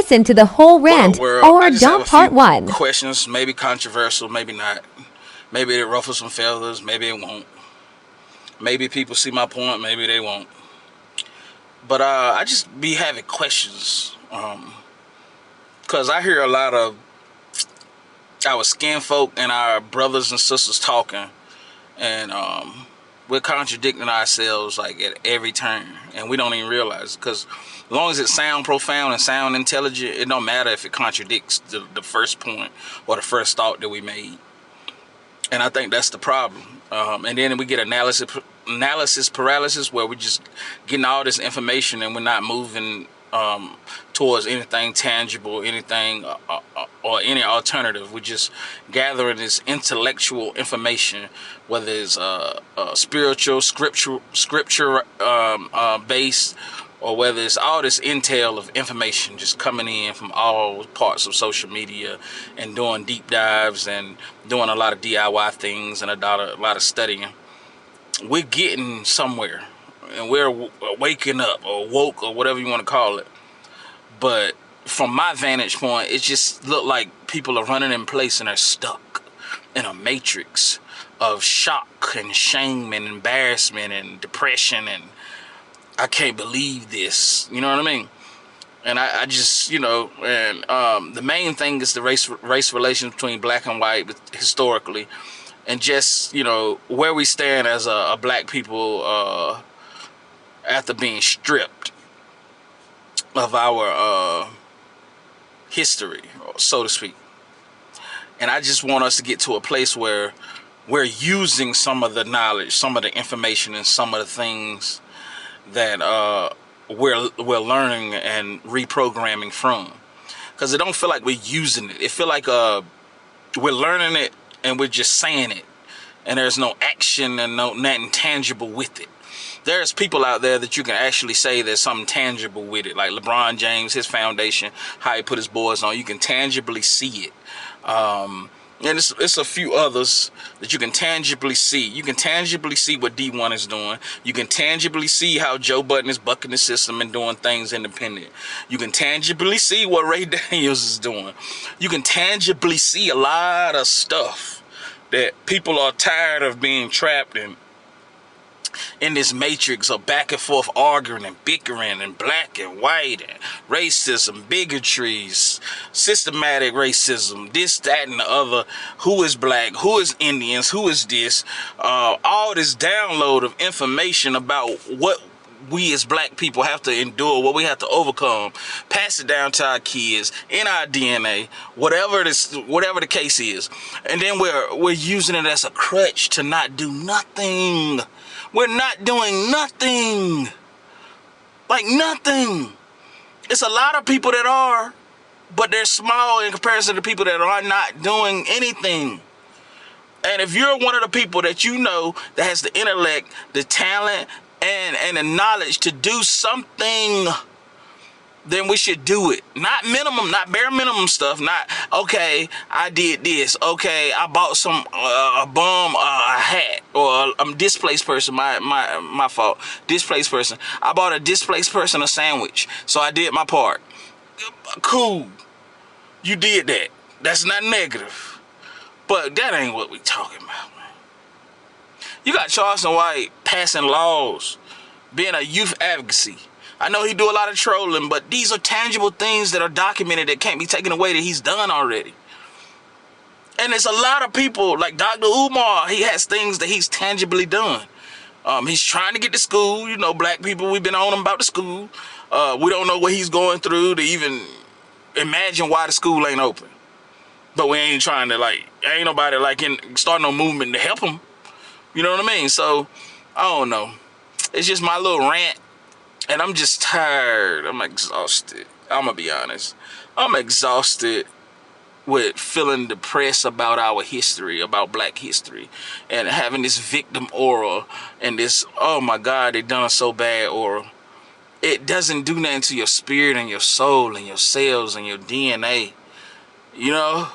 listen to the whole rant I or just have dump a part few 1. questions, maybe controversial, maybe not. Maybe it ruffles some feathers, maybe it won't. Maybe people see my point, maybe they won't. But I just be having questions. Because I hear a lot of our skin folk and our brothers and sisters talking. And we're contradicting ourselves like at every turn. And we don't even realize it. Because as long as it sound profound and sound intelligent, it don't matter if it contradicts the first point or the first thought that we made. And I think that's the problem. And then we get analysis paralysis, where we're just getting all this information and we're not moving towards anything tangible, anything or any alternative. We're just gathering this intellectual information, whether it's spiritual, scripture based, or whether it's all this intel of information just coming in from all parts of social media, and doing deep dives and doing a lot of DIY things and a lot of studying. We're getting somewhere, and we're waking up or woke or whatever you want to call it. But from my vantage point, it just looked like people are running in place and they're stuck in a matrix of shock and shame and embarrassment and depression and I can't believe this, you know what I mean? And I just, and the main thing is the race relations between black and white historically, and just, where we stand as a black people after being stripped of our history, so to speak. And I just want us to get to a place where we're using some of the knowledge, some of the information, and some of the things that we're learning and reprogramming from, because it don't feel like we're using it. It feel like we're learning it and we're just saying it, and there's no action and nothing tangible with it. There's people out there that you can actually say there's something tangible with it, like LeBron James, his foundation, how he put his boys on. You can tangibly see it. And it's a few others that you can tangibly see. You can tangibly see what D1 is doing. You can tangibly see how Joe Budden is bucking the system and doing things independent. You can tangibly see what Ray Daniels is doing. You can tangibly see a lot of stuff that people are tired of being trapped in this matrix of back and forth arguing and bickering and black and white and racism, bigotries, systematic racism, this, that, and the other. Who is black? Who is Indians? Who is this? All this download of information about what we as black people have to endure, what we have to overcome, pass it down to our kids in our DNA, whatever the case is, and then we're using it as a crutch to not do nothing. We're not doing nothing. Like nothing. It's a lot of people that are, but they're small in comparison to people that are not doing anything. And if you're one of the people that you know that has the intellect, the talent, and the knowledge to do something, then we should do it. Not minimum, not bare minimum stuff. Not, okay, I did this. Okay, I bought a hat, or I'm a displaced person. My fault. Displaced person. I bought a displaced person a sandwich, so I did my part. Cool. You did that. That's not negative. But that ain't what we talking about, man. You got Charleston White passing laws, being a youth advocacy. I know he do a lot of trolling, but these are tangible things that are documented that can't be taken away, that he's done already. And there's a lot of people, like Dr. Umar, he has things that he's tangibly done. He's trying to get to school. You know, black people, we've been on him about the school. We don't know what he's going through to even imagine why the school ain't open. But we ain't trying to, ain't nobody, start no movement to help him. You know what I mean? So, I don't know. It's just my little rant. And I'm just tired. I'm exhausted. I'm going to be honest. I'm exhausted with feeling depressed about our history, about black history, and having this victim aura and this, oh my God, they done us so bad aura. It doesn't do nothing to your spirit and your soul and your cells and your DNA. You know?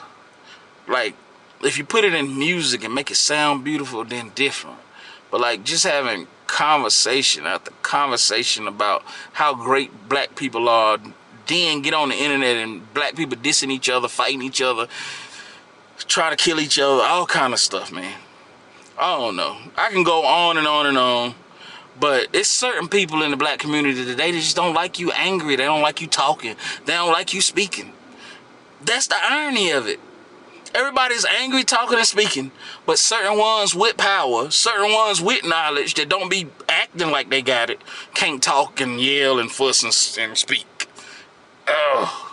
Like, if you put it in music and make it sound beautiful, then different. But just having conversation after conversation about how great black people are then get on the internet and black people dissing each other, fighting each other, trying to kill each other, all kind of stuff, man. I don't know. I can go on and on and on. But it's certain people in the black community today that just don't like you angry. They don't like you talking. They don't like you speaking. That's the irony of it. Everybody's angry, talking, and speaking. But certain ones with power, certain ones with knowledge that don't be acting like they got it, can't talk and yell and fuss and speak. Ugh.